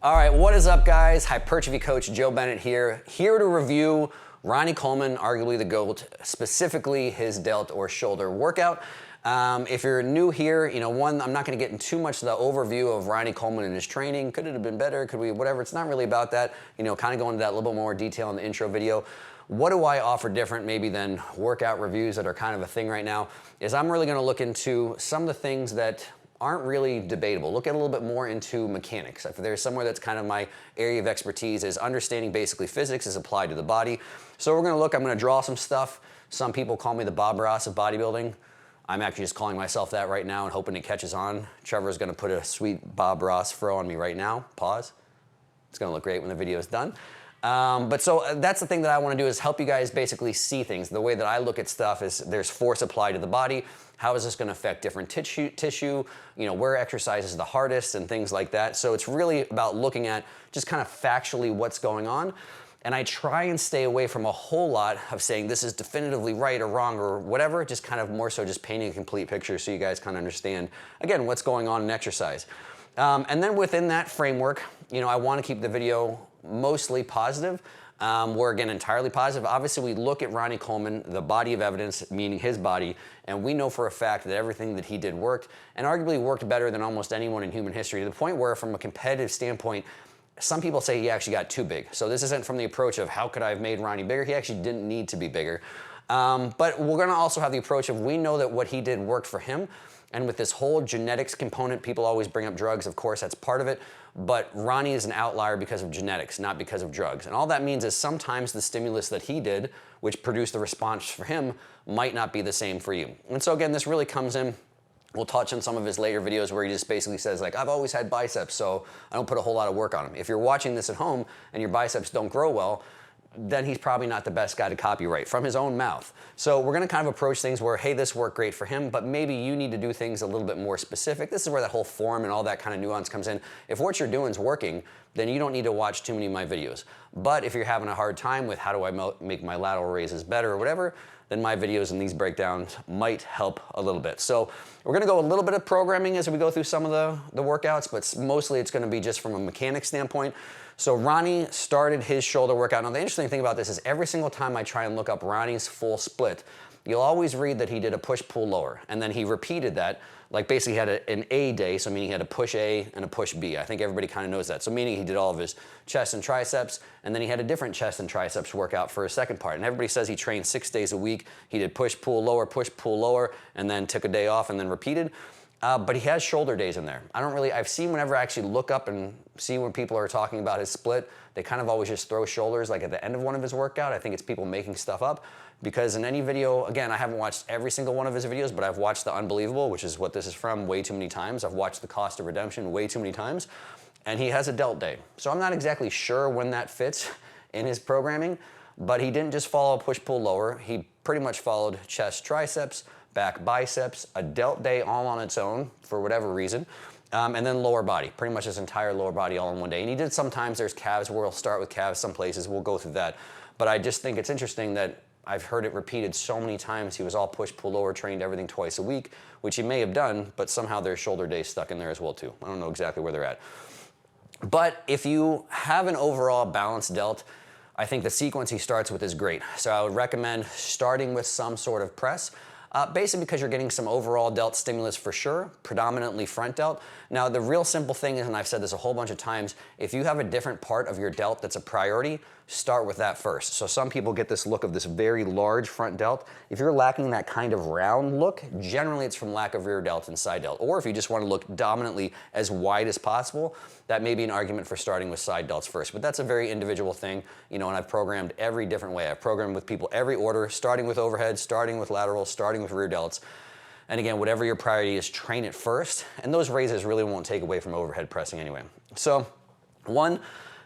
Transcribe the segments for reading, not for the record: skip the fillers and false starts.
All right, what is up, guys? Hypertrophy coach Joe Bennett here to review Ronnie Coleman, arguably the GOAT, specifically his delt or shoulder workout. If you're new here, I'm not going to get into too much of the overview of Ronnie Coleman and his training. Could it have been better? Could we, whatever. It's not really about that. Kind of go into that a little bit more detail in the intro video. What do I offer different maybe than workout reviews that are kind of a thing right now is I'm really going to look into some of the things that aren't really debatable. Look at a little bit more into mechanics. If there's somewhere that's kind of my area of expertise is understanding basically physics is applied to the body. So I'm gonna draw some stuff. Some people call me the Bob Ross of bodybuilding. I'm actually just calling myself that right now and hoping it catches on. Trevor's gonna put a sweet Bob Ross fro on me right now. Pause. It's gonna look great when the video is done. So that's the thing that I want to do is help you guys basically see things. The way that I look at stuff is there's force applied to the body. How is this going to affect different tissue, where exercise is the hardest and things like that. So it's really about looking at just kind of factually what's going on. And I try and stay away from a whole lot of saying this is definitively right or wrong or whatever, just kind of more so just painting a complete picture so you guys kind of understand, again, what's going on in exercise. And then within that framework, I want to keep the video mostly positive. We're again entirely positive. Obviously, we look at Ronnie Coleman, the body of evidence, meaning his body, and we know for a fact that everything that he did worked, and arguably worked better than almost anyone in human history, to the point where, from a competitive standpoint, some people say he actually got too big. So this isn't from the approach of how could I have made Ronnie bigger? He actually didn't need to be bigger. But we're gonna also have the approach of we know that what he did worked for him. And with this whole genetics component, people always bring up drugs. Of course, that's part of it. But Ronnie is an outlier because of genetics, not because of drugs. And all that means is sometimes the stimulus that he did, which produced the response for him, might not be the same for you. And so again, this really comes in. We'll touch on some of his later videos where he just basically says, like, I've always had biceps, so I don't put a whole lot of work on them. If you're watching this at home and your biceps don't grow well, then he's probably not the best guy to copyright from his own mouth. So we're gonna kind of approach things where, hey, this worked great for him, but maybe you need to do things a little bit more specific. This is where that whole form and all that kind of nuance comes in. If what you're doing is working, then you don't need to watch too many of my videos. But if you're having a hard time with how do I make my lateral raises better or whatever, then my videos and these breakdowns might help a little bit. So we're gonna go a little bit of programming as we go through some of the workouts, but mostly it's gonna be just from a mechanics standpoint. So Ronnie started his shoulder workout. Now the interesting thing about this is every single time I try and look up Ronnie's full split, you'll always read that he did a push-pull lower, and then he repeated that, like basically had an A day, so meaning he had a push A and a push B. I think everybody kind of knows that. So meaning he did all of his chest and triceps, and then he had a different chest and triceps workout for a second part. And everybody says he trained 6 days a week. He did push-pull lower, and then took a day off and then repeated. But he has shoulder days in there. I've seen whenever I actually look up and see when people are talking about his split, they kind of always just throw shoulders like at the end of one of his workout. I think it's people making stuff up because in any video, again, I haven't watched every single one of his videos, but I've watched The Unbelievable, which is what this is from, way too many times. I've watched The Cost of Redemption way too many times, and he has a delt day. So I'm not exactly sure when that fits in his programming, but he didn't just follow push-pull lower. He pretty much followed chest triceps, back biceps, a delt day all on its own for whatever reason, and then lower body, pretty much his entire lower body all in one day. And he did sometimes, there's calves where he'll start with calves some places, we'll go through that. But I just think it's interesting that I've heard it repeated so many times. He was all push, pull, lower, trained everything twice a week, which he may have done, but somehow there's shoulder days stuck in there as well too. I don't know exactly where they're at. But if you have an overall balanced delt, I think the sequence he starts with is great. So I would recommend starting with some sort of press. Basically because you're getting some overall delt stimulus for sure, predominantly front delt. Now the real simple thing is, and I've said this a whole bunch of times, if you have a different part of your delt that's a priority, start with that first. So some people get this look of this very large front delt. If you're lacking that kind of round look, generally it's from lack of rear delt and side delt. Or if you just want to look dominantly as wide as possible, that may be an argument for starting with side delts first. But that's a very individual thing, and I've programmed every different way. I've programmed with people every order, starting with overhead, starting with lateral, starting with rear delts. And again, whatever your priority is, train it first. And those raises really won't take away from overhead pressing anyway. So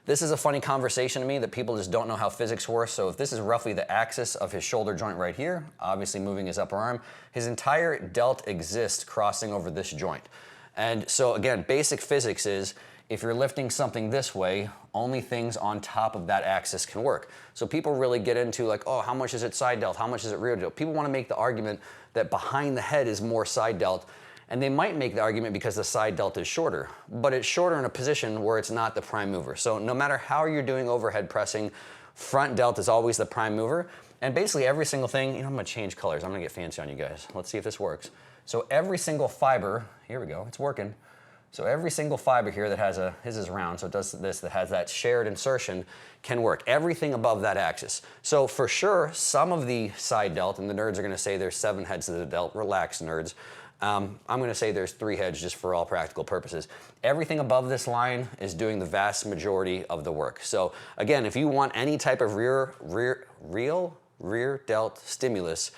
this is a funny conversation to me that people just don't know how physics works. So if this is roughly the axis of his shoulder joint right here, obviously moving his upper arm, his entire delt exists crossing over this joint. And so again, basic physics is if you're lifting something this way, only things on top of that axis can work. So people really get into like, oh, how much is it side delt? How much is it rear delt? People want to make the argument that behind the head is more side delt. And they might make the argument because the side delt is shorter, but it's shorter in a position where it's not the prime mover. So no matter how you're doing overhead pressing, front delt is always the prime mover. And basically every single thing, I'm gonna change colors. I'm gonna get fancy on you guys. Let's see if this works. So every single fiber, here we go, it's working. So every single fiber here that has his is round, so it does this, that has that shared insertion can work. Everything above that axis. So for sure, some of the side delt, and the nerds are gonna say there's 7 heads to the delt, relax nerds. I'm gonna say there's 3 heads just for all practical purposes. Everything above this line is doing the vast majority of the work. So again, if you want any type of rear delt stimulus,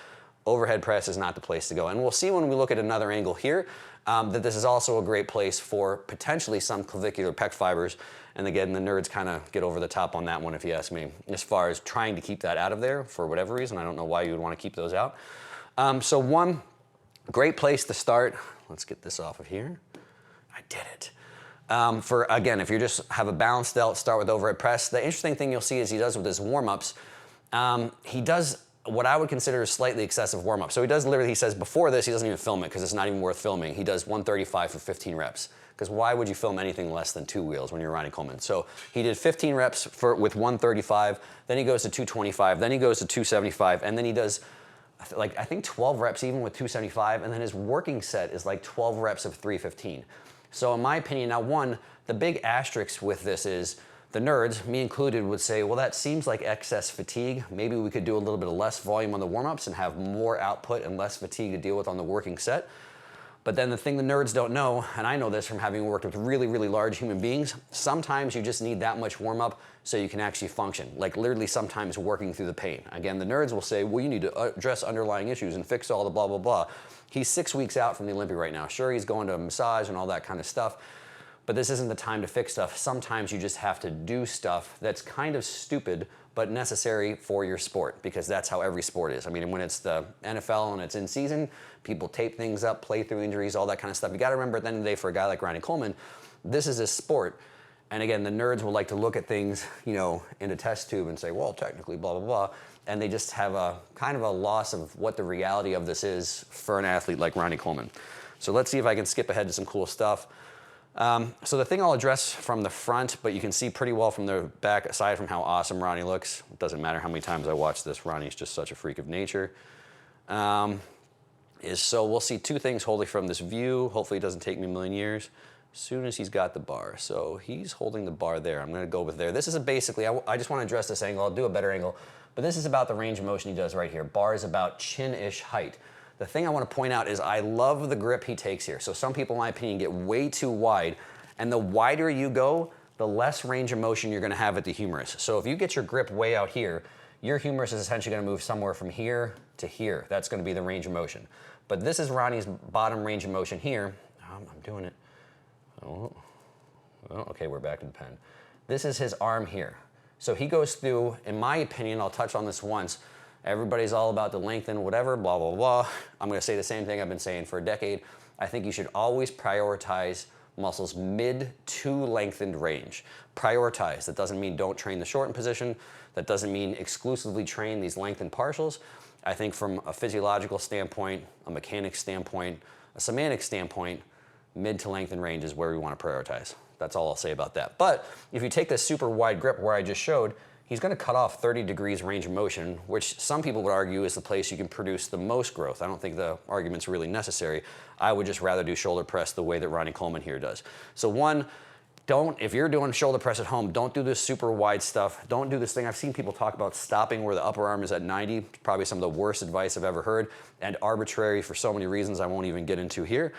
overhead press is not the place to go. And we'll see when we look at another angle here that this is also a great place for potentially some clavicular pec fibers. And again, the nerds kind of get over the top on that one if you ask me, as far as trying to keep that out of there for whatever reason. I don't know why you would want to keep those out. So one great place to start, let's get this off of here. I did it. For again, if you just have a balanced delt, start with overhead press. The interesting thing you'll see is he does with his warm-ups, he does what I would consider a slightly excessive warm-up. So he does literally, he says before this, he doesn't even film it because it's not even worth filming. He does 135 for 15 reps. Because why would you film anything less than 2 wheels when you're Ronnie Coleman? So he did 15 reps with 135, then he goes to 225, then he goes to 275, and then he does I think 12 reps even with 275, and then his working set is like 12 reps of 315. So in my opinion, now one, the big asterisk with this is the nerds, me included, would say, well, that seems like excess fatigue. Maybe we could do a little bit of less volume on the warm-ups and have more output and less fatigue to deal with on the working set. But then the thing the nerds don't know, and I know this from having worked with really, really large human beings, sometimes you just need that much warm-up so you can actually function. Like literally sometimes working through the pain. Again, the nerds will say, well, you need to address underlying issues and fix all the blah, blah, blah. He's 6 weeks out from the Olympia right now. Sure, he's going to a massage and all that kind of stuff, but this isn't the time to fix stuff. Sometimes you just have to do stuff that's kind of stupid, but necessary for your sport, because that's how every sport is. I mean, when it's the NFL and it's in season, people tape things up, play through injuries, all that kind of stuff. You gotta remember at the end of the day, for a guy like Ronnie Coleman, this is his sport. And again, the nerds will like to look at things, in a test tube and say, well, technically, blah, blah, blah. And they just have a kind of a loss of what the reality of this is for an athlete like Ronnie Coleman. So let's see if I can skip ahead to some cool stuff. So the thing I'll address from the front, but you can see pretty well from the back, aside from how awesome Ronnie looks. It doesn't matter how many times I watch this, Ronnie's just such a freak of nature. So we'll see 2 things wholly from this view. Hopefully it doesn't take me a million years. As soon as he's got the bar. So he's holding the bar there. I'm gonna go with there. This is basically, I just wanna address this angle. I'll do a better angle, but this is about the range of motion he does right here. Bar is about chin-ish height. The thing I want to point out is I love the grip he takes here. So some people, in my opinion, get way too wide, and the wider you go, the less range of motion you're going to have at the humerus. So if you get your grip way out here, your humerus is essentially going to move somewhere from here to here. That's going to be the range of motion. But this is Ronnie's bottom range of motion here. I'm doing it. Oh, okay, we're back to the pen. This is his arm here. So he goes through, in my opinion, I'll touch on this once, everybody's all about the lengthen, whatever, blah, blah, blah. I'm gonna say the same thing I've been saying for a decade. I think you should always prioritize muscles mid to lengthened range. Prioritize. That doesn't mean don't train the shortened position. That doesn't mean exclusively train these lengthened partials. I think from a physiological standpoint, a mechanics standpoint, a semantic standpoint, mid to lengthened range is where we want to prioritize. That's all I'll say about that. But if you take this super wide grip where I just showed, he's going to cut off 30 degrees range of motion, which some people would argue is the place you can produce the most growth. I don't think the argument's really necessary. I would just rather do shoulder press the way that Ronnie Coleman here does. So one, if you're doing shoulder press at home, don't do this super wide stuff. Don't do this thing. I've seen people talk about stopping where the upper arm is at 90. Probably some of the worst advice I've ever heard, and arbitrary for so many reasons I won't even get into here.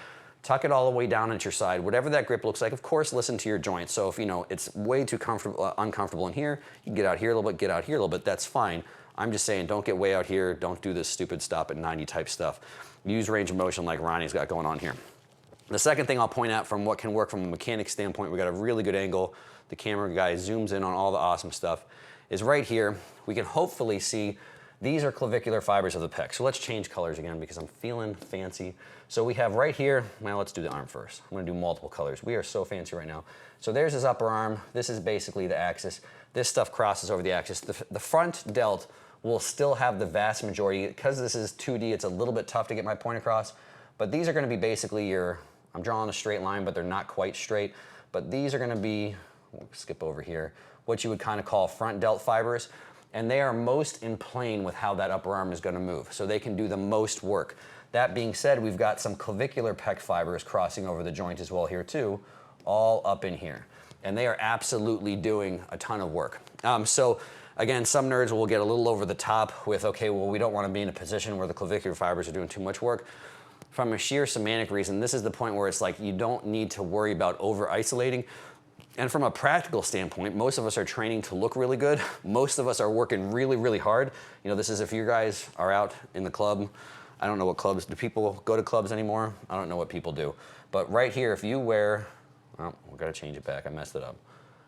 Tuck it all the way down at your side. Whatever that grip looks like, of course, listen to your joints. So if it's way too uncomfortable in here, you can get out here a little bit, get out here a little bit, that's fine. I'm just saying, don't get way out here. Don't do this stupid stop at 90 type stuff. Use range of motion like Ronnie's got going on here. The second thing I'll point out from what can work from a mechanics standpoint, we got a really good angle. The camera guy zooms in on all the awesome stuff, is right here. We can hopefully see these are clavicular fibers of the pec. So let's change colors again because I'm feeling fancy. So we have right here, well, let's do the arm first. I'm gonna do multiple colors. We are so fancy right now. So there's his upper arm. This is basically the axis. This stuff crosses over the axis. The front delt will still have the vast majority. Because this is 2D, it's a little bit tough to get my point across, But these are gonna be basically your, I'm drawing a straight line, but they're not quite straight. But these are gonna be, we'll skip over here, what you would kind of call front delt fibers. And they are most in plane with how that upper arm is gonna move. So they can do the most work. That being said, we've got some clavicular pec fibers crossing over the joint as well here too, all up in here. And they are absolutely doing a ton of work. So again, some nerds will get a little over the top with, okay, well, we don't wanna be in a position where the clavicular fibers are doing too much work. From a sheer semantic reason, this is the point where it's like you don't need to worry about over-isolating. And from a practical standpoint, most of us are training to look really good. Most of us are working really, really hard. You know, this is if you guys are out in the club. I don't know what clubs, do people go to clubs anymore? I don't know what people do. But right here, if you wear, oh, we gotta change it back, I messed it up.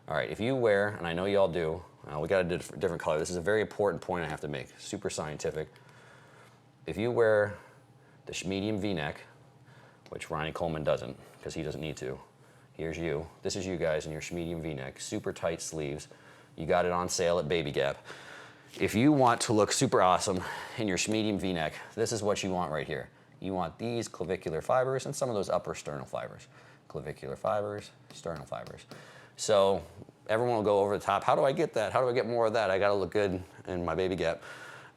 All right, if you wear, and I know y'all do, we got a different color. This is a very important point I have to make, super scientific. If you wear the medium V-neck, which Ronnie Coleman doesn't, because he doesn't need to. Here's you. This is you guys in your medium V-neck, super tight sleeves. You got it on sale at Baby Gap. If you want to look super awesome in your medium V-neck, this is what you want right here. You want these clavicular fibers and some of those upper sternal fibers. Clavicular fibers, sternal fibers. So everyone will go over the top. How do I get that? How do I get more of that? I gotta look good in my Baby Gap.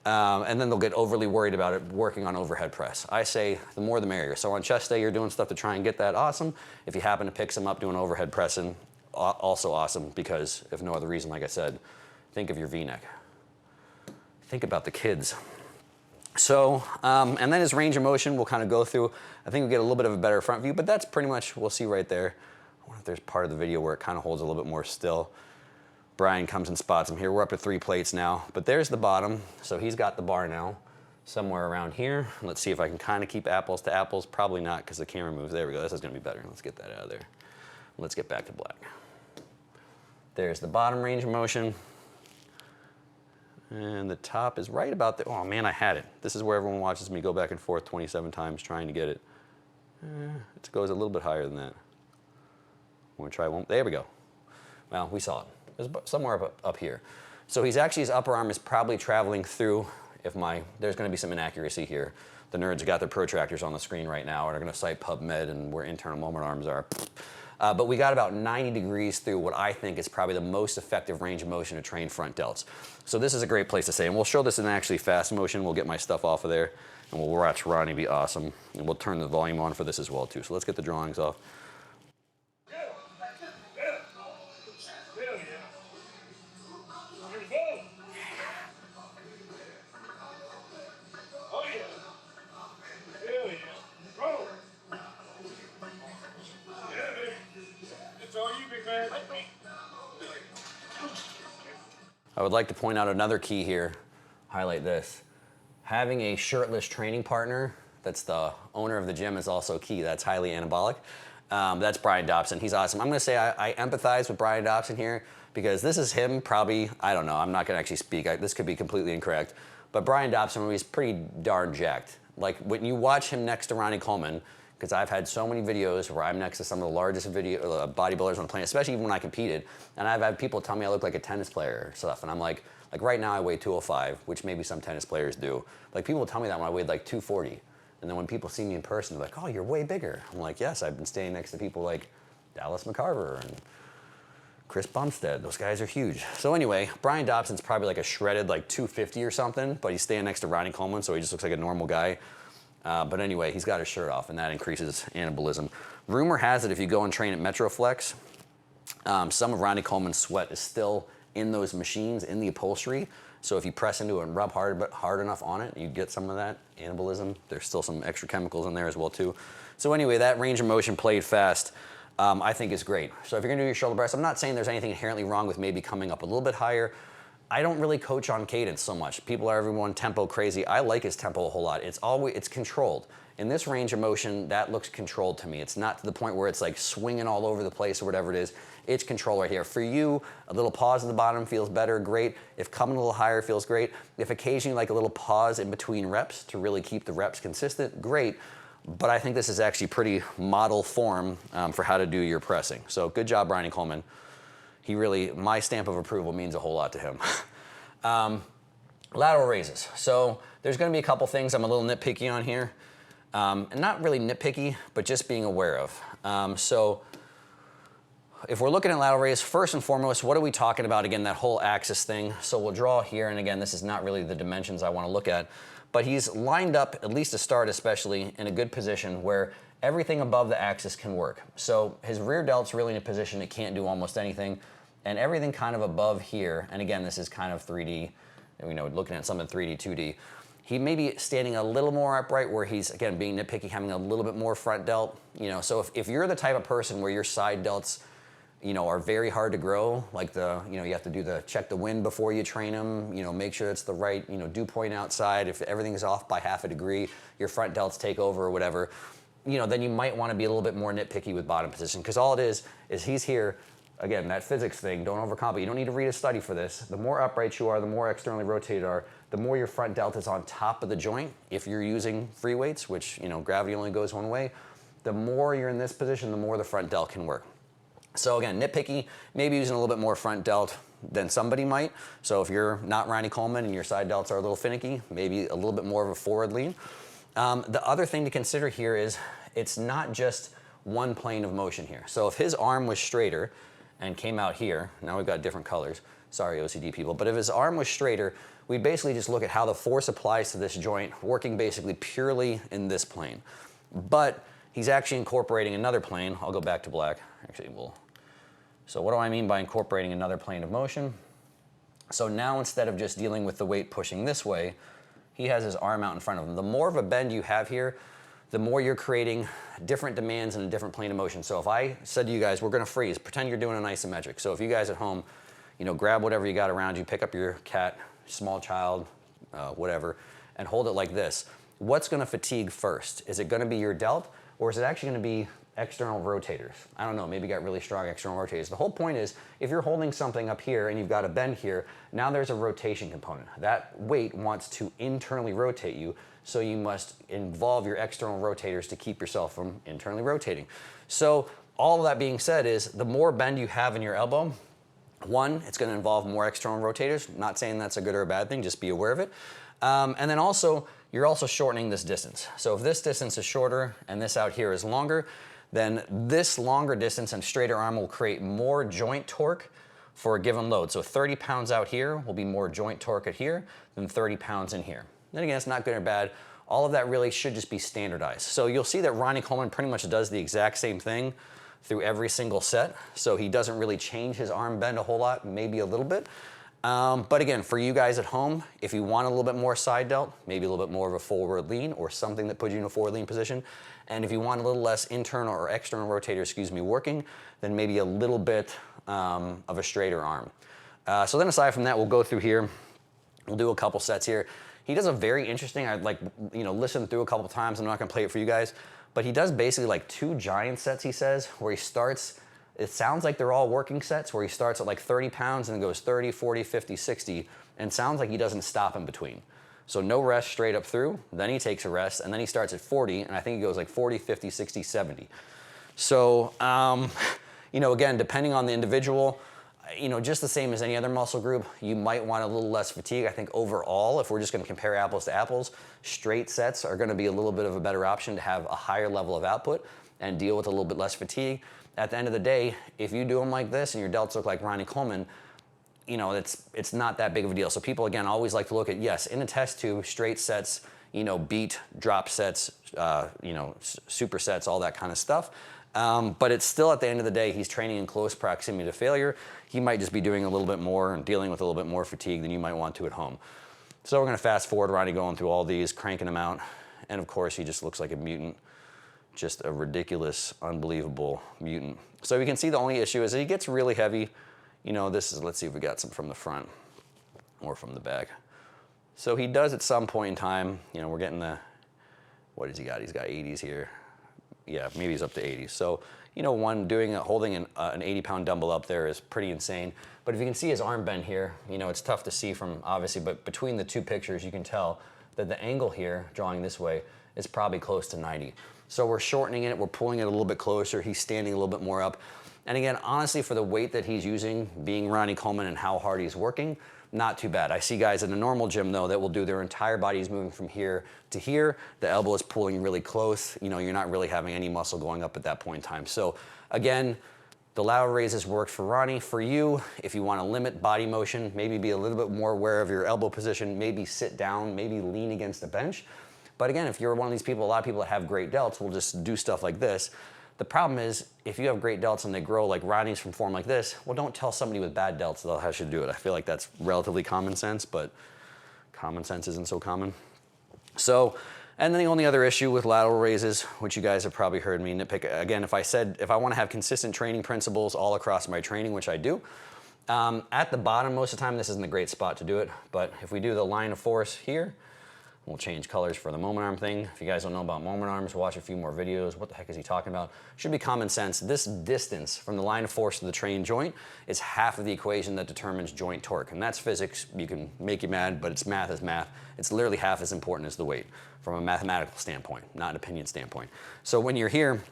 And then they'll get overly worried about it working on overhead press. I say the more the merrier. So on chest day, you're doing stuff to try and get that, awesome. If you happen to pick some up doing overhead pressing, also awesome, because if no other reason, like I said, think of your V-neck. Think about the kids. So, and then his range of motion, we'll kind of go through. I think we get a little bit of a better front view, but that's pretty much, we'll see right there. I wonder if there's part of the video where it kind of holds a little bit more still. Brian comes and spots him here. We're up at 3 plates now, but there's the bottom. So he's got the bar now somewhere around here. Let's see if I can kind of keep apples to apples. Probably not because the camera moves. There we go. This is gonna be better. Let's get that out of there. Let's get back to black. There's the bottom range of motion. And the top is right about there. Oh man, I had it. This is where everyone watches me go back and forth 27 times trying to get it. It goes a little bit higher than that. I'm gonna try one. There we go. Well, we saw it. It's somewhere up here. So he's actually, his upper arm is probably traveling through, there's gonna be some inaccuracy here. The nerds got their protractors on the screen right now and are gonna cite PubMed and where internal moment arms are. But we got about 90 degrees through what I think is probably the most effective range of motion to train front delts. So this is a great place to say, and we'll show this in actually fast motion. We'll get my stuff off of there and we'll watch Ronnie be awesome. And we'll turn the volume on for this as well too. So let's get the drawings off. I would like to point out another key here, highlight this. Having a shirtless training partner that's the owner of the gym is also key. That's highly anabolic. That's Brian Dobson. He's awesome. I'm gonna say I empathize with Brian Dobson here because this is him probably, I don't know, I'm not gonna actually speak. This could be completely incorrect. But Brian Dobson, he's pretty darn jacked. Like when you watch him next to Ronnie Coleman, because I've had so many videos where I'm next to some of the largest bodybuilders on the planet, especially even when I competed, and I've had people tell me I look like a tennis player or stuff, and I'm like right now I weigh 205, which maybe some tennis players do. Like people will tell me that when I weighed like 240, and then when people see me in person, they're like, oh, you're way bigger. I'm like, yes, I've been staying next to people like Dallas McCarver and Chris Bumstead. Those guys are huge. So anyway, Brian Dobson's probably like a shredded like 250 or something, but he's staying next to Ronnie Coleman, so he just looks like a normal guy. But anyway, he's got his shirt off, and that increases anabolism. Rumor has it if you go and train at Metroflex, some of Ronnie Coleman's sweat is still in those machines, in the upholstery. So if you press into it and rub hard enough on it, you get some of that anabolism. There's still some extra chemicals in there as well too. So anyway, that range of motion played fast, I think is great. So if you're gonna do your shoulder press, I'm not saying there's anything inherently wrong with maybe coming up a little bit higher. I don't really coach on cadence so much. People are everyone tempo crazy. I like his tempo a whole lot. It's controlled. In this range of motion, that looks controlled to me. It's not to the point where it's like swinging all over the place or whatever it is. It's controlled right here. For you, a little pause at the bottom feels better, great. If coming a little higher feels great. If occasionally like a little pause in between reps to really keep the reps consistent, great. But I think this is actually pretty model form for how to do your pressing. So good job, Ronnie Coleman. He really, my stamp of approval means a whole lot to him. Lateral raises. So there's gonna be a couple things I'm a little nitpicky on here. And not really nitpicky, but just being aware of. So if we're looking at lateral raise, first and foremost, what are we talking about? Again, that whole axis thing. So we'll draw here, and again, this is not really the dimensions I want to look at, but he's lined up, at least to start especially, in a good position where everything above the axis can work. So his rear delt's really in a position it can't do almost anything, and everything kind of above here, and again, this is kind of 3D, looking at something 3D, 2D, he may be standing a little more upright where he's, again, being nitpicky, having a little bit more front delt. So if you're the type of person where your side delts are very hard to grow, like you have to do the check the wind before you train them, make sure it's the right, dew point outside. If everything's off by half a degree, your front delts take over or whatever, then you might want to be a little bit more nitpicky with bottom position, because all it is he's here, again, that physics thing, don't overcomplicate. You don't need to read a study for this. The more upright you are, the more externally rotated you are, the more your front delt is on top of the joint. If you're using free weights, which, gravity only goes one way, the more you're in this position, the more the front delt can work. So again, nitpicky, maybe using a little bit more front delt than somebody might. So if you're not Ronnie Coleman and your side delts are a little finicky, maybe a little bit more of a forward lean. The other thing to consider here is it's not just one plane of motion here. So if his arm was straighter and came out here, now we've got different colors, sorry OCD people, but if his arm was straighter, we basically just look at how the force applies to this joint, working basically purely in this plane. But he's actually incorporating another plane. I'll go back to black. Actually, so what do I mean by incorporating another plane of motion? So now instead of just dealing with the weight pushing this way, he has his arm out in front of him. The more of a bend you have here, the more you're creating different demands in a different plane of motion. So if I said to you guys, we're gonna freeze, pretend you're doing an isometric. So if you guys at home, grab whatever you got around you, pick up your cat, small child, whatever, and hold it like this. What's gonna fatigue first? Is it gonna be your delt, or is it actually gonna be external rotators? I don't know, maybe you got really strong external rotators. The whole point is, if you're holding something up here and you've got a bend here, now there's a rotation component. That weight wants to internally rotate you, so you must involve your external rotators to keep yourself from internally rotating. So all of that being said is, the more bend you have in your elbow, one, it's gonna involve more external rotators. Not saying that's a good or a bad thing, just be aware of it. And then also, you're also shortening this distance. So if this distance is shorter and this out here is longer, then this longer distance and straighter arm will create more joint torque for a given load. So 30 pounds out here will be more joint torque at here than 30 pounds in here. Then again, it's not good or bad. All of that really should just be standardized. So you'll see that Ronnie Coleman pretty much does the exact same thing through every single set. So he doesn't really change his arm bend a whole lot, maybe a little bit. But again, for you guys at home, if you want a little bit more side delt, maybe a little bit more of a forward lean or something that puts you in a forward lean position. And if you want a little less internal or external rotator, working, then maybe a little bit of a straighter arm. So then aside from that, we'll go through here. We'll do a couple sets here. He does a very interesting, I'd listened through a couple times. I'm not gonna play it for you guys, but he does basically like 2 giant sets, he says, where he starts, it sounds like they're all working sets, where he starts at like 30 pounds and then goes 30, 40, 50, 60, and sounds like he doesn't stop in between. So no rest straight up through, then he takes a rest, and then he starts at 40, and I think he goes like 40, 50, 60, 70. So, again, depending on the individual, just the same as any other muscle group, you might want a little less fatigue. I think overall, if we're just gonna compare apples to apples, straight sets are gonna be a little bit of a better option to have a higher level of output and deal with a little bit less fatigue. At the end of the day, if you do them like this and your delts look like Ronnie Coleman, it's not that big of a deal. So people, again, always like to look at, yes, in a test tube, straight sets, beat, drop sets, super sets, all that kind of stuff. But it's still, at the end of the day, he's training in close proximity to failure. He might just be doing a little bit more and dealing with a little bit more fatigue than you might want to at home. So we're gonna fast forward Ronnie going through all these, cranking them out. And of course, he just looks like a mutant, just a ridiculous, unbelievable mutant. So we can see the only issue is that he gets really heavy. Let's see if we got some from the front or from the back. So he does at some point in time, we're getting what has he got? He's got 80s here. Yeah, maybe he's up to 80s. So, holding an 80-pound dumbbell up there is pretty insane. But if you can see his arm bend here, it's tough to see from, obviously, but between the two pictures, you can tell that the angle here, drawing this way, is probably close to 90. So we're shortening it, we're pulling it a little bit closer, he's standing a little bit more up. And again, honestly, for the weight that he's using, being Ronnie Coleman and how hard he's working, not too bad. I see guys in a normal gym though that will do their entire bodies moving from here to here. The elbow is pulling really close. You know, you're not really having any muscle going up at that point in time. So again, the lateral raises worked for Ronnie. For you, if you want to limit body motion, maybe be a little bit more aware of your elbow position, maybe sit down, maybe lean against the bench. But again, if you're one of these people, a lot of people that have great delts will just do stuff like this. The problem is, if you have great delts and they grow like Ronnie's from form like this, well, don't tell somebody with bad delts that how should do it. I feel like that's relatively common sense, but common sense isn't so common. So, and then the only other issue with lateral raises, which you guys have probably heard me nitpick, again, if I want to have consistent training principles all across my training, which I do, at the bottom most of the time, this isn't a great spot to do it, but if we do the line of force here, we'll change colors for the moment arm thing. If you guys don't know about moment arms, watch a few more videos. What the heck is he talking about? Should be common sense. This distance from the line of force to the trained joint is half of the equation that determines joint torque. And that's physics. You can make you mad, but it's math is math. It's literally half as important as the weight from a mathematical standpoint, not an opinion standpoint. So when you're here,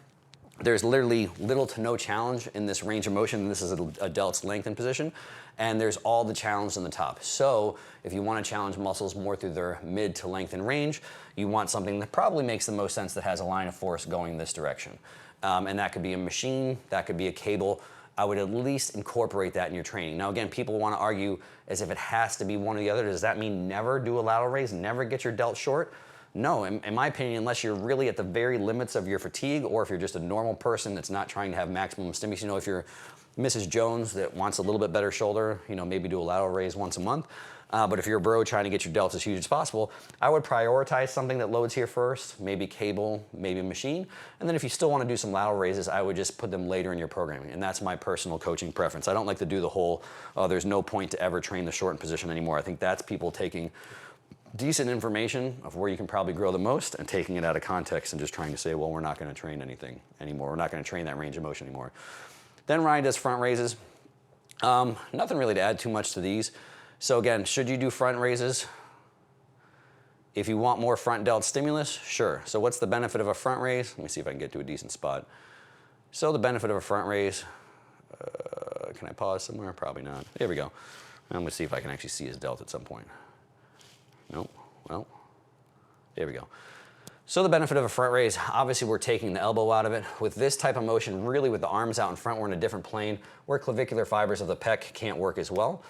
there's literally little to no challenge in this range of motion. This is a delt's lengthen position, and there's all the challenge in the top. So if you want to challenge muscles more through their mid to lengthen range, you want something that probably makes the most sense that has a line of force going this direction. And that could be a machine, that could be a cable. I would at least incorporate that in your training. Now again, people want to argue as if it has to be one or the other. Does that mean never do a lateral raise, never get your delt short? No, in my opinion, unless you're really at the very limits of your fatigue, or if you're just a normal person that's not trying to have maximum stimulus. You know, if you're Mrs. Jones that wants a little bit better shoulder, you know, maybe do a lateral raise once a month. But if you're a bro trying to get your delts as huge as possible, I would prioritize something that loads here first, maybe cable, maybe a machine. And then if you still want to do some lateral raises, I would just put them later in your programming. And that's my personal coaching preference. I don't like to do the whole, there's no point to ever train the shortened position anymore. I think that's people taking decent information of where you can probably grow the most and taking it out of context and just trying to say, well, we're not going to train anything anymore. We're not going to train that range of motion anymore. Then Ryan does front raises. Nothing really to add too much to these. So again, should you do front raises? If you want more front delt stimulus, sure. So what's the benefit of a front raise? Let me see if I can get to a decent spot. So the benefit of a front raise, can I pause somewhere? Probably not. There we go. I'm going to see if I can actually see his delt at some point. Nope. Well, there we go. So the benefit of a front raise, obviously we're taking the elbow out of it. With this type of motion, really with the arms out in front, we're in a different plane where clavicular fibers of the pec can't work as well.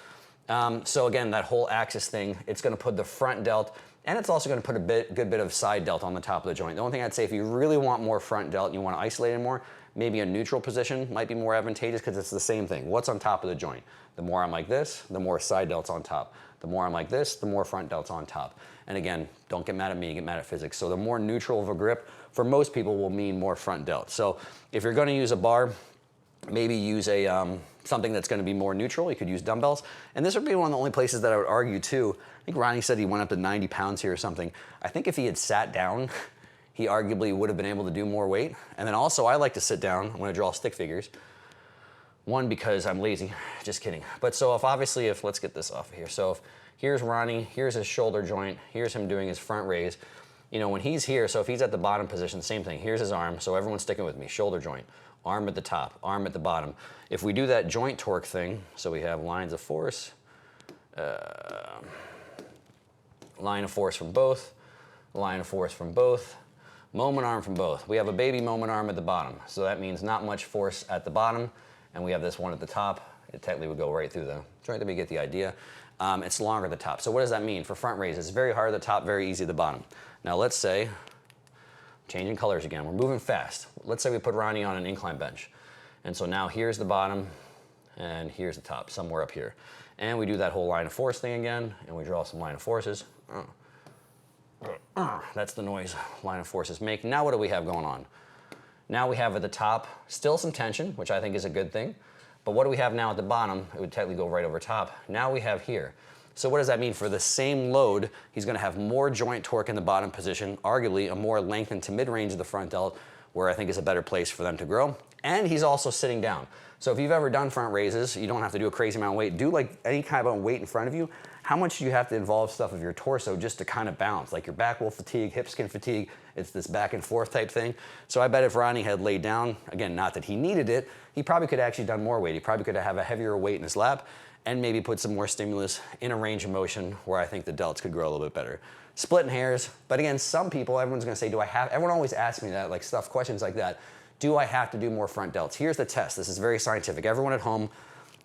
So again, that whole axis thing, it's going to put the front delt, and it's also going to put a good bit of side delt on the top of the joint. The only thing I'd say, if you really want more front delt and you want to isolate it more, maybe a neutral position might be more advantageous because it's the same thing. What's on top of the joint? The more I'm like this, the more side delt's on top. The more I'm like this, the more front delt's on top. And again, don't get mad at me, get mad at physics. So the more neutral of a grip, for most people, will mean more front delt. So if you're going to use a bar, maybe use a something that's going to be more neutral. You could use dumbbells. And this would be one of the only places that I would argue too. I think Ronnie said he went up to 90 pounds here or something. I think if he had sat down, he arguably would have been able to do more weight. And then also, I like to sit down. I'm going to draw stick figures. One, because I'm lazy, just kidding. But so if let's get this off of here. So if here's Ronnie, here's his shoulder joint, here's him doing his front raise. You know, when he's here, so if he's at the bottom position, same thing. Here's his arm, so everyone's sticking with me. Shoulder joint, arm at the top, arm at the bottom. If we do that joint torque thing, so we have lines of force, line of force from both, line of force from both, moment arm from both. We have a baby moment arm at the bottom, so that means not much force at the bottom. And we have this one at the top. It technically would go right through the joint. Let me get the idea. It's longer at the top. So what does that mean? For front raise, it's very hard at the top, very easy at the bottom. Now let's say, changing colors again, we're moving fast. Let's say we put Ronnie on an incline bench. And so now here's the bottom, and here's the top, somewhere up here. And we do that whole line of force thing again, and we draw some line of forces. That's the noise line of forces make. Now what do we have going on? Now we have at the top still some tension, which I think is a good thing. But what do we have now at the bottom? It would technically go right over top. Now we have here. So what does that mean? For the same load, he's going to have more joint torque in the bottom position, arguably a more lengthened to mid-range of the front delt, where I think is a better place for them to grow. And he's also sitting down. So if you've ever done front raises, you don't have to do a crazy amount of weight. Do like any kind of weight in front of you. How much do you have to involve stuff of your torso just to kind of balance? Like your back will fatigue, hips can fatigue. It's this back and forth type thing. So I bet if Ronnie had laid down, again, not that he needed it, he probably could have actually done more weight. He probably could have a heavier weight in his lap and maybe put some more stimulus in a range of motion where I think the delts could grow a little bit better. Splitting hairs, but again, some people, everyone's gonna say, everyone always asks me that, like questions like that. Do I have to do more front delts? Here's the test. This is very scientific. Everyone at home,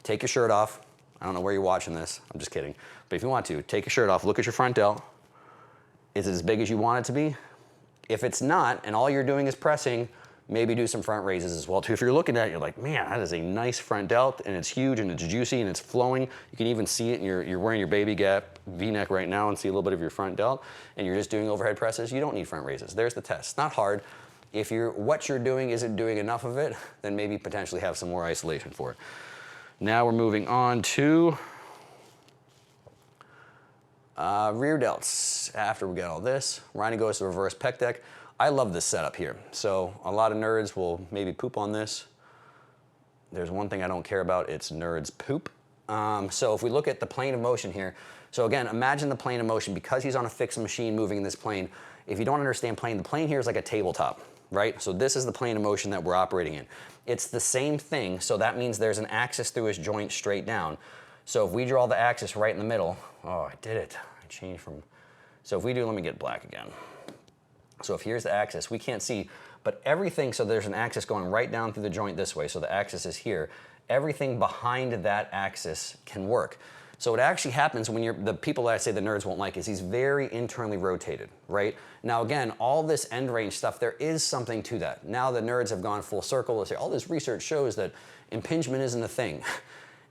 take your shirt off. I don't know where you're watching this. I'm just kidding. But if you want to, take your shirt off, look at your front delt. Is it as big as you want it to be? If it's not, and all you're doing is pressing, maybe do some front raises as well too. If you're looking at it, you're like, man, that is a nice front delt, and it's huge, and it's juicy, and it's flowing. You can even see it, and you're wearing your baby gap V-neck right now and see a little bit of your front delt, and you're just doing overhead presses. You don't need front raises. There's the test. It's not hard. If what you're doing isn't doing enough of it, then maybe potentially have some more isolation for it. Now we're moving on to rear delts. After we get all this, Ronnie goes to reverse pec deck. I love this setup here. So a lot of nerds will maybe poop on this. There's one thing I don't care about, it's nerds poop. So if we look at the plane of motion here, so again, imagine the plane of motion. Because he's on a fixed machine moving in this plane, if you don't understand plane, the plane here is like a tabletop, right? So this is the plane of motion that we're operating in. It's the same thing, so that means there's an axis through his joint straight down. So if we draw the axis right in the middle, oh, I did it. I changed from, so if we do, let me get black again. So if here's the axis, we can't see, but everything, so there's an axis going right down through the joint this way, so the axis is here. Everything behind that axis can work. So what actually happens when the people that I say the nerds won't like is he's very internally rotated, right? Now again, all this end range stuff, there is something to that. Now the nerds have gone full circle. They say, all this research shows that impingement isn't a thing.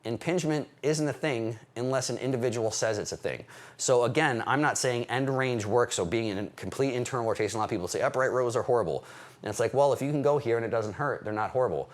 Impingement isn't a thing unless an individual says it's a thing. So again, I'm not saying end range works, so being in complete internal rotation, a lot of people say upright rows are horrible. And it's like, well, if you can go here and it doesn't hurt, they're not horrible.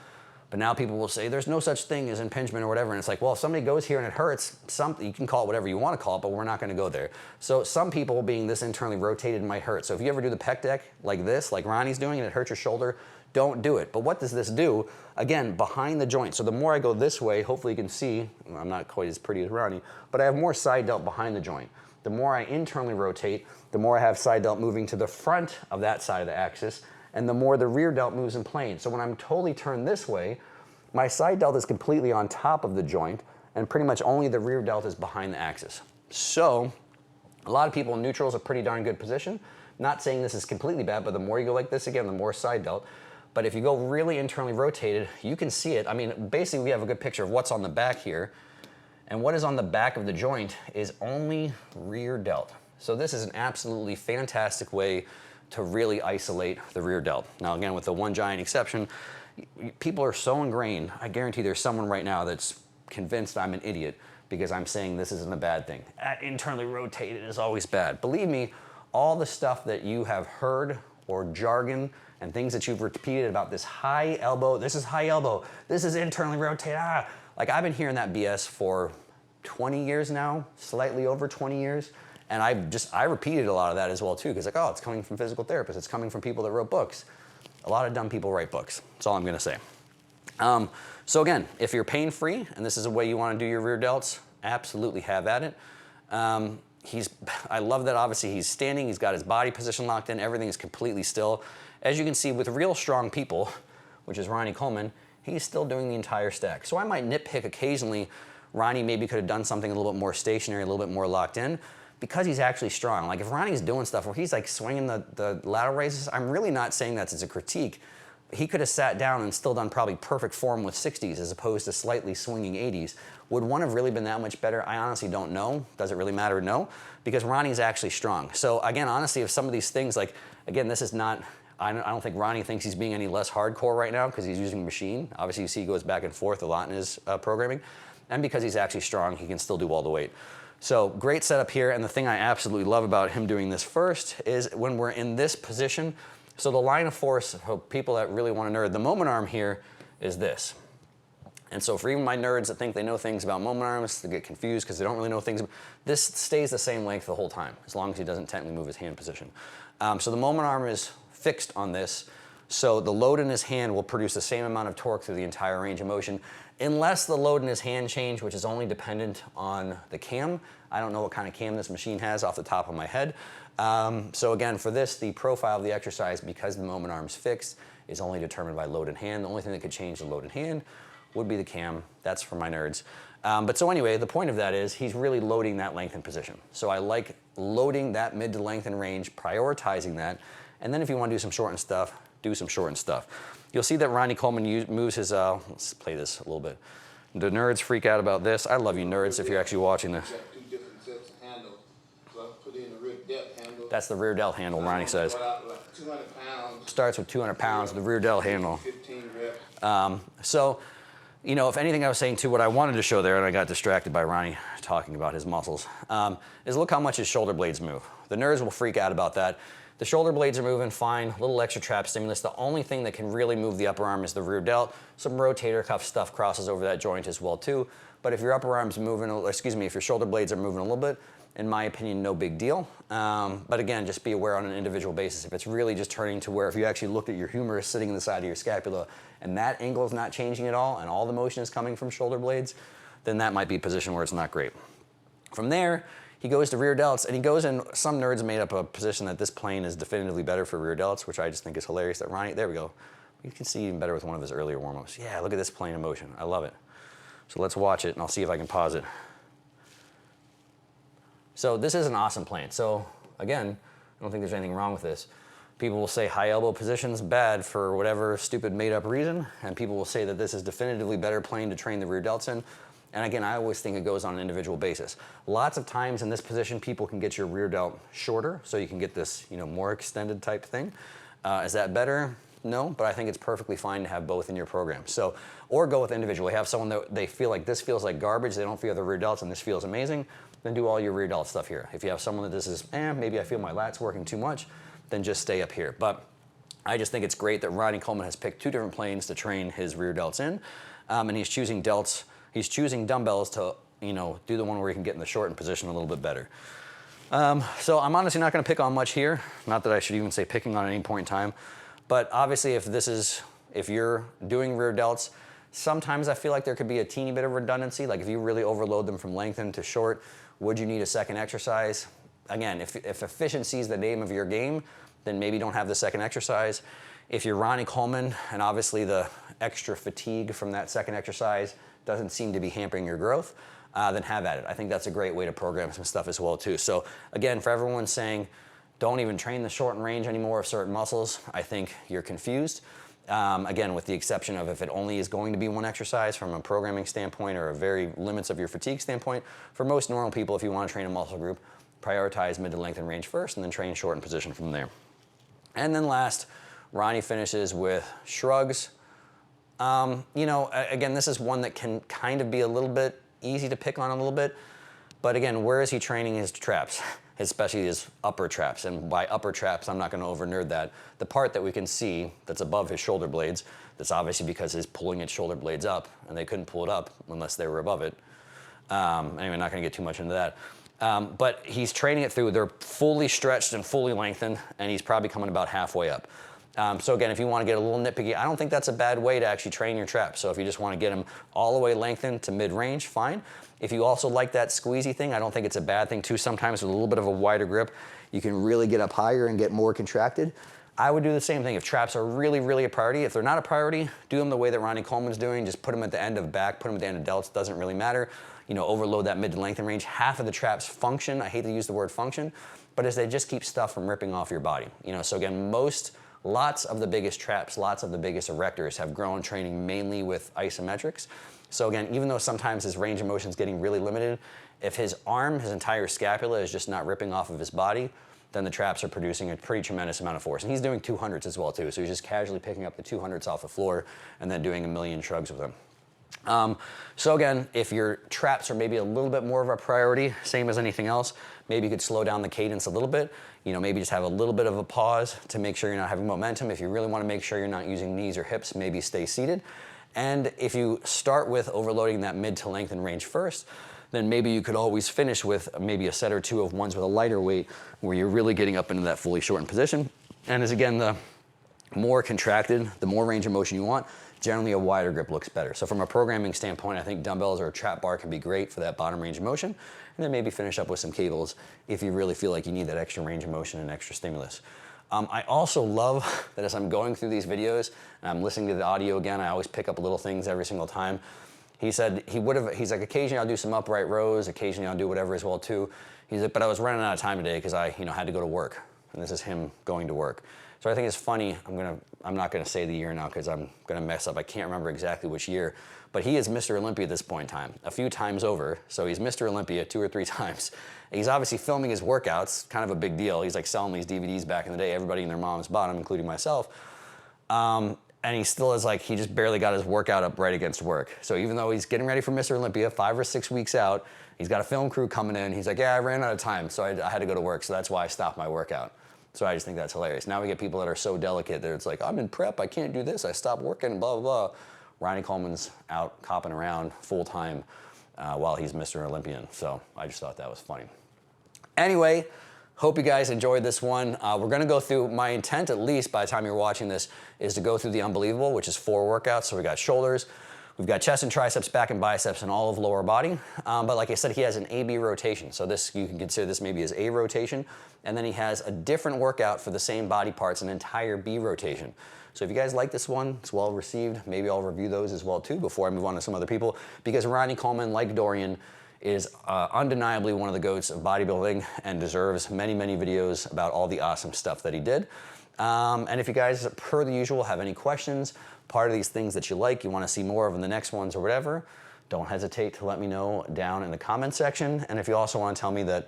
But now people will say there's no such thing as impingement or whatever. And it's like, well, if somebody goes here and it hurts, you can call it whatever you want to call it, but we're not going to go there. So some people being this internally rotated might hurt. So if you ever do the pec deck like this, like Ronnie's doing, and it hurts your shoulder, don't do it. But what does this do? Again, behind the joint. So the more I go this way, hopefully you can see, I'm not quite as pretty as Ronnie, but I have more side delt behind the joint. The more I internally rotate, the more I have side delt moving to the front of that side of the axis, and the more the rear delt moves in plane. So when I'm totally turned this way, my side delt is completely on top of the joint, and pretty much only the rear delt is behind the axis. So a lot of people in neutral is a pretty darn good position. Not saying this is completely bad, but the more you go like this, again, the more side delt. But if you go really internally rotated, you can see it. I mean, basically we have a good picture of what's on the back here. And what is on the back of the joint is only rear delt. So this is an absolutely fantastic way to really isolate the rear delt. Now again, with the one giant exception, people are so ingrained, I guarantee there's someone right now that's convinced I'm an idiot because I'm saying this isn't a bad thing. Internally rotated is always bad. Believe me, all the stuff that you have heard or jargon and things that you've repeated about this high elbow, this is high elbow, this is internally rotated, like I've been hearing that BS for 20 years now, slightly over 20 years. And I repeated a lot of that as well too, because like, oh, it's coming from physical therapists, it's coming from people that wrote books. A lot of dumb people write books. That's all I'm gonna say. So again, if you're pain-free and this is a way you wanna do your rear delts, absolutely have at it. I love that obviously he's standing, he's got his body position locked in, everything is completely still. As you can see with real strong people, which is Ronnie Coleman, he's still doing the entire stack. So I might nitpick occasionally, Ronnie maybe could have done something a little bit more stationary, a little bit more locked in, because he's actually strong. Like if Ronnie's doing stuff where he's like swinging the lateral raises, I'm really not saying that as a critique. He could have sat down and still done probably perfect form with 60s as opposed to slightly swinging 80s. Would one have really been that much better? I honestly don't know. Does it really matter? No, because Ronnie's actually strong. So again, honestly, if some of these things, like, again, this is not, I don't think Ronnie thinks he's being any less hardcore right now because he's using a machine. Obviously, you see he goes back and forth a lot in his programming. And because he's actually strong, he can still do all the weight. So great setup here, and the thing I absolutely love about him doing this first is when we're in this position, so the line of force, for people that really want to nerd, the moment arm here is this. And so for even my nerds that think they know things about moment arms, they get confused because they don't really know things, this stays the same length the whole time, as long as he doesn't technically move his hand position. So the moment arm is fixed on this, so the load in his hand will produce the same amount of torque through the entire range of motion, unless the load in his hand change, which is only dependent on the cam. I don't know what kind of cam this machine has off the top of my head. So again, for this, the profile of the exercise, because the moment arm's fixed, is only determined by load in hand. The only thing that could change the load in hand would be the cam. That's for my nerds. But so anyway, the point of that is he's really loading that lengthened position. So I like loading that mid to lengthen range, prioritizing that. And then if you want to do some shortened stuff, do some shortened stuff. You'll see that Ronnie Coleman moves his, let's play this a little bit. The nerds freak out about this. I love you nerds if you're actually watching this. Got 2 different sets of handles. So I put in the rear delt handle. That's the rear delt handle, Ronnie says. Like 200 pounds. Starts with 200 pounds, the rear delt handle. 15 reps. So, you know, if anything I was saying too, what I wanted to show there, and I got distracted by Ronnie talking about his muscles, is look how much his shoulder blades move. The nerds will freak out about that. The shoulder blades are moving fine, a little extra trap stimulus. The only thing that can really move the upper arm is the rear delt. Some rotator cuff stuff crosses over that joint as well too. But if your upper arm's moving, if your shoulder blades are moving a little bit, in my opinion, no big deal. But again, just be aware on an individual basis. If it's really just turning to where if you actually looked at your humerus sitting in the side of your scapula and that angle is not changing at all and all the motion is coming from shoulder blades, then that might be a position where it's not great. From there, he goes to rear delts, and he goes in, some nerds made up a position that this plane is definitively better for rear delts, which I just think is hilarious that Ronnie, there we go. You can see even better with one of his earlier warm-ups. Yeah, look at this plane of motion. I love it. So let's watch it, and I'll see if I can pause it. So this is an awesome plane. So again, I don't think there's anything wrong with this. People will say high elbow position's bad for whatever stupid made up reason, and people will say that this is definitively better plane to train the rear delts in. And again, I always think it goes on an individual basis. Lots of times in this position, people can get your rear delt shorter, so you can get this, you know, more extended type thing. Is that better? No, but I think it's perfectly fine to have both in your program. So, or go with individual. Have someone that they feel like this feels like garbage, they don't feel the rear delts, and this feels amazing, then do all your rear delt stuff here. If you have someone that this is, maybe I feel my lats working too much, then just stay up here. But I just think it's great that Ronnie Coleman has picked 2 different planes to train his rear delts in, and he's choosing delts. He's choosing dumbbells to, you know, do the one where he can get in the shortened position a little bit better. So I'm honestly not going to pick on much here. Not that I should even say picking on at any point in time. But obviously if you're doing rear delts, sometimes I feel like there could be a teeny bit of redundancy. Like if you really overload them from lengthen to short, would you need a second exercise? Again, if efficiency is the name of your game, then maybe don't have the second exercise. If you're Ronnie Coleman and obviously the extra fatigue from that second exercise doesn't seem to be hampering your growth, then have at it. I think that's a great way to program some stuff as well too. So again, for everyone saying, don't even train the shortened range anymore of certain muscles, I think you're confused. Again, with the exception of if it only is going to be one exercise from a programming standpoint or a very limits of your fatigue standpoint. For most normal people, if you want to train a muscle group, prioritize mid to lengthen range first and then train shortened position from there. And then last, Ronnie finishes with shrugs. You know, again, this is one that can kind of be a little bit easy to pick on a little bit, but again, where is he training his traps? Especially his upper traps, and by upper traps, I'm not going to over-nerd that. The part that we can see that's above his shoulder blades, that's obviously because he's pulling his shoulder blades up, and they couldn't pull it up unless they were above it. Anyway, not going to get too much into that. But he's training it through, they're fully stretched and fully lengthened, and he's probably coming about halfway up. So again, if you want to get a little nitpicky, I don't think that's a bad way to actually train your traps. So if you just want to get them all the way lengthened to mid-range, fine. If you also like that squeezy thing, I don't think it's a bad thing too. Sometimes with a little bit of a wider grip, you can really get up higher and get more contracted. I would do the same thing. If traps are really, really a priority, if they're not a priority, do them the way that Ronnie Coleman's doing. Just put them at the end of back, put them at the end of delts, doesn't really matter. You know, overload that mid to lengthen range. Half of the traps function. I hate to use the word function, but as they just keep stuff from ripping off your body. You know, so again, lots of the biggest traps, lots of the biggest erectors have grown training mainly with isometrics. So again, even though sometimes his range of motion is getting really limited, if his arm, his entire scapula is just not ripping off of his body, then the traps are producing a pretty tremendous amount of force. And he's doing 200s as well too. So he's just casually picking up the 200s off the floor and then doing a million shrugs with them. So again, if your traps are maybe a little bit more of a priority, same as anything else, maybe you could slow down the cadence a little bit. You know, maybe just have a little bit of a pause to make sure you're not having momentum. If you really want to make sure you're not using knees or hips, maybe stay seated. And if you start with overloading that mid to lengthen range first, then maybe you could always finish with maybe a set or two of ones with a lighter weight where you're really getting up into that fully shortened position. And as again, the more contracted, the more range of motion you want, generally a wider grip looks better. So from a programming standpoint, I think dumbbells or a trap bar can be great for that bottom range of motion. And then maybe finish up with some cables if you really feel like you need that extra range of motion and extra stimulus. I also love that as I'm going through these videos and I'm listening to the audio again, I always pick up little things every single time. He said he's like, occasionally I'll do some upright rows, occasionally I'll do whatever as well too. He's like, but I was running out of time today because I had to go to work. And this is him going to work. So I think it's funny. I'm not gonna say the year now because I'm gonna mess up. I can't remember exactly which year, but he is Mr. Olympia at this point in time, a few times over. So he's Mr. Olympia 2 or 3 times. He's obviously filming his workouts, kind of a big deal. He's like selling these DVDs back in the day. Everybody and their mom's bought them, including myself. And he still is like, he just barely got his workout up right against work. So even though he's getting ready for Mr. Olympia, 5 or 6 weeks out, he's got a film crew coming in. He's like, yeah, I ran out of time, so I had to go to work. So that's why I stopped my workout. So I just think that's hilarious. Now we get people that are so delicate that it's like, I'm in prep, I can't do this, I stopped working, blah, blah, blah. Ronnie Coleman's out copping around full time while he's Mr. Olympian. So I just thought that was funny. Anyway, hope you guys enjoyed this one. We're gonna go through, my intent at least by the time you're watching this is to go through the unbelievable, which is 4 workouts. So we got shoulders, we've got chest and triceps, back and biceps, and all of lower body. But like I said, he has an A-B rotation. So this, you can consider this maybe as A rotation. And then he has a different workout for the same body parts, an entire B rotation. So if you guys like this one, it's well received. Maybe I'll review those as well too before I move on to some other people, because Ronnie Coleman, like Dorian, is undeniably one of the GOATs of bodybuilding and deserves many, many videos about all the awesome stuff that he did. And if you guys, per the usual, have any questions, part of these things that you like, you want to see more of in the next ones or whatever, don't hesitate to let me know down in the comment section. And if you also want to tell me that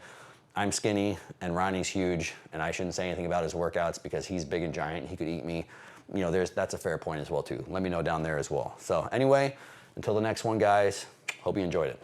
I'm skinny and Ronnie's huge and I shouldn't say anything about his workouts because he's big and giant, he could eat me, that's a fair point as well too. Let me know down there as well. So anyway, until the next one, guys, hope you enjoyed it.